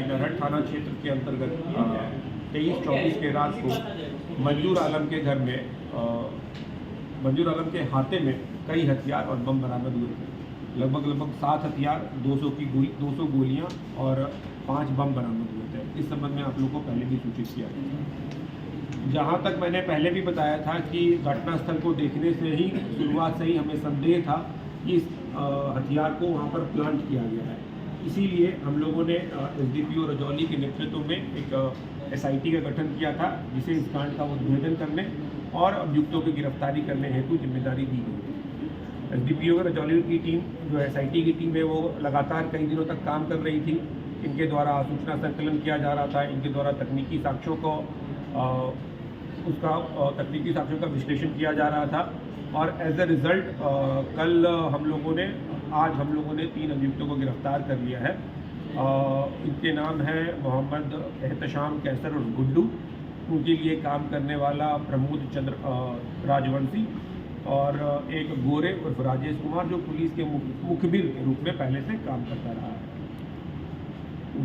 कि नरहट थाना क्षेत्र के अंतर्गत 23-24 के रात को मंजूर आलम के घर में मंजूर आलम के हाथे में कई हथियार और बम बरामद हुए थे। लगभग 7 हथियार, 200 गोलियां और 5 बम बरामद हुए थे। इस संबंध में आप लोगों को पहले भी सूचित किया था। जहां तक मैंने पहले भी बताया था कि घटनास्थल को देखने से ही शुरुआत से ही हमें संदेह था कि इस हथियार को वहां पर प्लांट किया गया है। इसीलिए हम लोगों ने एसडीपीओ रजौली के नेतृत्व में एक एसआईटी का गठन किया था, जिसे इस कांड का उद्भेदन करने और अभियुक्तों की गिरफ्तारी करने हेतु जिम्मेदारी दी गई। एसडीपीओ रजौली की टीम, जो एसआईटी की टीम है, वो लगातार कई दिनों तक काम कर रही थी। इनके द्वारा सूचना संकलन किया जा रहा था, इनके द्वारा तकनीकी साक्ष्यों का विश्लेषण किया जा रहा था और एज ए रिज़ल्ट कल आज हम लोगों ने 3 अभियुक्तों को गिरफ्तार कर लिया है। इनके नाम है मोहम्मद एहतशाम कैसर और गुड्डू, उनके लिए काम करने वाला प्रमोद चंद्र राजवंशी और एक गोरे उर्फ राजेश कुमार, जो पुलिस के मुखबिर के रूप में पहले से काम करता रहा है।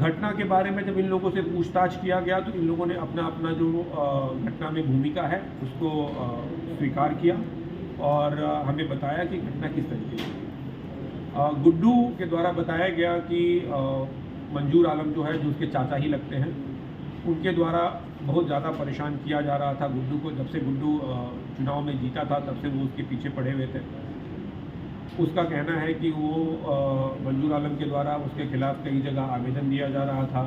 घटना के बारे में जब इन लोगों से पूछताछ किया गया तो इन लोगों ने अपना जो घटना में भूमिका है उसको स्वीकार किया और हमें बताया कि घटना किस तरीके से। गुड्डू के द्वारा बताया गया कि मंजूर आलम जो है, जो उसके चाचा ही लगते हैं, उनके द्वारा बहुत ज़्यादा परेशान किया जा रहा था गुड्डू को। जब से गुड्डू चुनाव में जीता था तब से वो उसके पीछे पड़े हुए थे। उसका कहना है कि वो मंजूर आलम के द्वारा उसके खिलाफ कई जगह आवेदन दिया जा रहा था,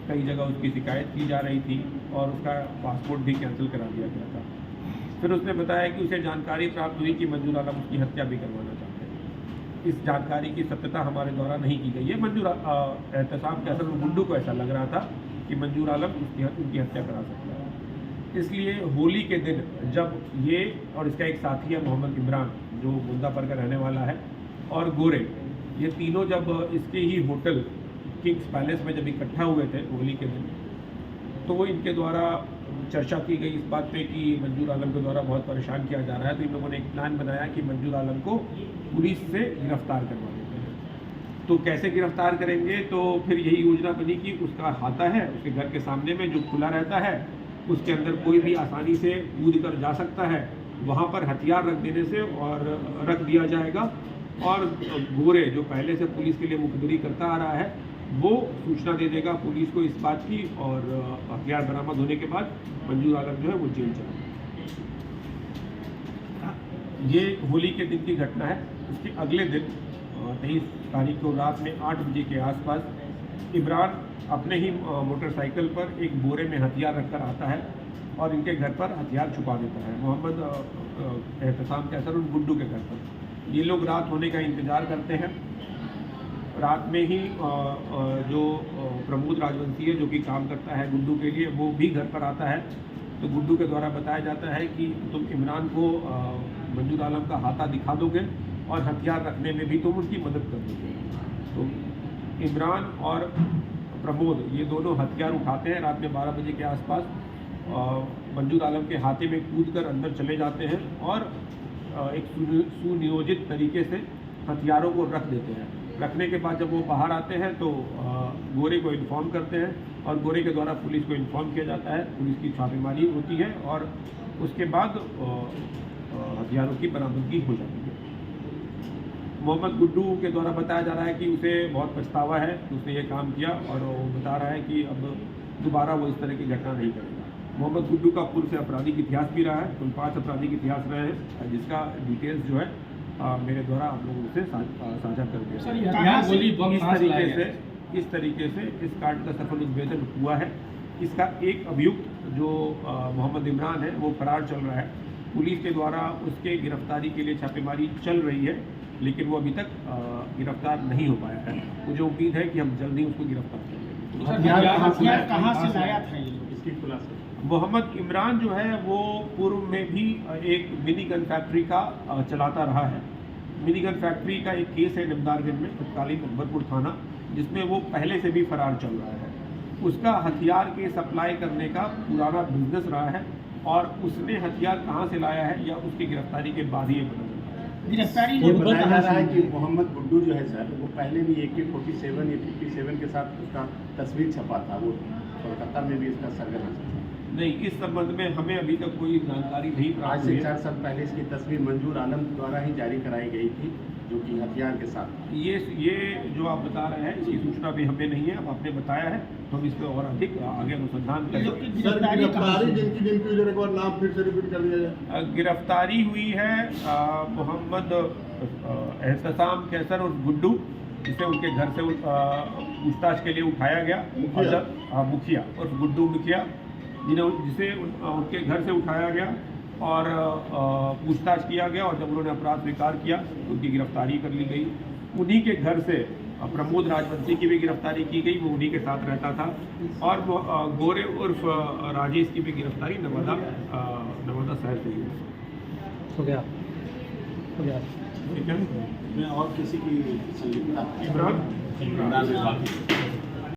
कई जगह उसकी शिकायत की जा रही थी और उसका पासपोर्ट भी कैंसिल करा दिया गया था। फिर उसने बताया कि उसे जानकारी प्राप्त हुई कि मंजूर आलम उसकी हत्या भी करवाना चाहते हैं। इस जानकारी की सत्यता हमारे द्वारा नहीं की गई है। मंजूर एहतसाम कैसर और गुड्डू को ऐसा लग रहा था कि मंजूर आलम उनकी हत्या करा सकता है। इसलिए होली के दिन जब ये और इसका एक साथी है मोहम्मद इमरान, जो मुंदापर का रहने वाला है, और गोरे, ये तीनों जब इसके ही होटल किंग्स पैलेस में जब इकट्ठा हुए थे होली के दिन, तो वो इनके द्वारा चर्चा की गई इस बात पे कि मंजूर आलम के द्वारा बहुत परेशान किया जा रहा है। तो इन लोगों ने एक प्लान बनाया कि मंजूर आलम को पुलिस से गिरफ्तार करवा देते हैं। तो कैसे गिरफ्तार करेंगे, तो फिर यही योजना बनी कि उसका हाथा है उसके घर के सामने में जो खुला रहता है, उसके अंदर कोई भी आसानी से कूद कर जा सकता है, वहाँ पर हथियार रख देने से और रख दिया जाएगा और गोरे, जो पहले से पुलिस के लिए मुखबिरी करता आ रहा है, वो सूचना दे देगा पुलिस को इस बात की और हथियार बरामद होने के बाद मंजूर आलम जो है वो जेल चला। ये होली के दिन की घटना है। इसके अगले दिन 23 तारीख को रात में 8 बजे के आसपास इमरान अपने ही मोटरसाइकिल पर एक बोरे में हथियार रखकर आता है और इनके घर पर हथियार छुपा देता है, मोहम्मद एहतसाम कैसर और गुड्डू के घर पर। ये लोग रात होने का इंतज़ार करते हैं। रात में ही जो प्रमोद राजवंशी है, जो कि काम करता है गुड्डू के लिए, वो भी घर पर आता है। तो गुड्डू के द्वारा बताया जाता है कि तुम इमरान को मंजूर आलम का हाथा दिखा दोगे और हथियार रखने में भी तुम उनकी मदद कर दोगे। तो इमरान और प्रमोद ये दोनों हथियार उठाते हैं। रात में 12 बजे के आसपास मंजूर आलम के हाथे में कूदकर अंदर चले जाते हैं और एक सुनियोजित तरीके से हथियारों को रख देते हैं। रखने के बाद जब वो बाहर आते हैं तो गोरे को इन्फॉर्म करते हैं और गोरे के द्वारा पुलिस को इन्फॉर्म किया जाता है। पुलिस की छापेमारी होती है और उसके बाद हथियारों की बरामदगी हो जाती है। मोहम्मद गुड्डू के द्वारा बताया जा रहा है कि उसे बहुत पछतावा है कि उसने ये काम किया और वो बता रहा है कि अब दोबारा वो इस तरह की घटना नहीं करेगा। मोहम्मद गुड्डू का पूर्व से आपराधिक इतिहास भी रहा है, कुल 5 आपराधिक इतिहास रहे हैं, जिसका डिटेल्स जो है मेरे द्वारा आप लोगों से साझा कर दिया। इस तरीके से इस कांड का सफल उद्भेदन हुआ है। इसका एक अभियुक्त जो मोहम्मद इमरान है वो फरार चल रहा है। पुलिस के द्वारा उसके गिरफ्तारी के लिए छापेमारी चल रही है, लेकिन वो अभी तक गिरफ्तार नहीं हो पाया है। मुझे उम्मीद है कि हम जल्द ही उसको गिरफ्तार करेंगे। कहाँ से लाया था ये लोग, इसकी खुलासा? मोहम्मद इमरान जो है वो पूर्व में भी एक मिनी गन फैक्ट्री का चलाता रहा है। मिनी गन फैक्ट्री का एक केस है निमदारगंज में, तत्कालीन अकबरपुर थाना, जिसमें वो पहले से भी फरार चल रहा है। उसका हथियार के सप्लाई करने का पुराना बिजनेस रहा है और उसने हथियार कहाँ से लाया है या उसकी गिरफ्तारी के बाद ही ये पता चला है। गिरफ्तारी ये ने बताया जा रहा है कि मोहम्मद गुड्डू जो है सर, वो पहले भी AK-47 या 57 के साथ उसका तस्वीर छपा था, वो कोलकाता में भी इसका सरगना था। नहीं, इस संबंध में हमें अभी तक कोई जानकारी नहीं आज प्राप्त से हुई है। 4 साल पहले इसकी तस्वीर मंजूर आलम द्वारा ही जारी कराई गई थी, जो कि हथियार के साथ। ये जो आप बता रहे हैं इसकी सूचना भी हमें नहीं है। अब आपने बताया है तो हम इस पर और अधिक आगे अनुसंधान ये लोग करेंगे। की गिरफ्तारी कहाँ से? जिनकी एक बार नाम फिर से रिपीट कर दिया जाए। गिरफ्तारी हुई है मोहम्मद एहतसाम कैसर और गुड्डू, जिसे उनके घर से पूछताछ के लिए उठाया गया। मुखिया और गुड्डू मुखिया, जिसे उनके घर से उठाया गया और पूछताछ किया गया, और जब उन्होंने अपराध स्वीकार किया तो उनकी गिरफ्तारी कर ली गई। उन्हीं के घर से प्रमोद राजवंशी की भी गिरफ्तारी की गई, वो उन्हीं के साथ रहता था। और गोरे उर्फ राजेश की भी गिरफ्तारी नवादा शहर से हुई। हो गया ठीक है, में और किसी की संलिप्तता इमरान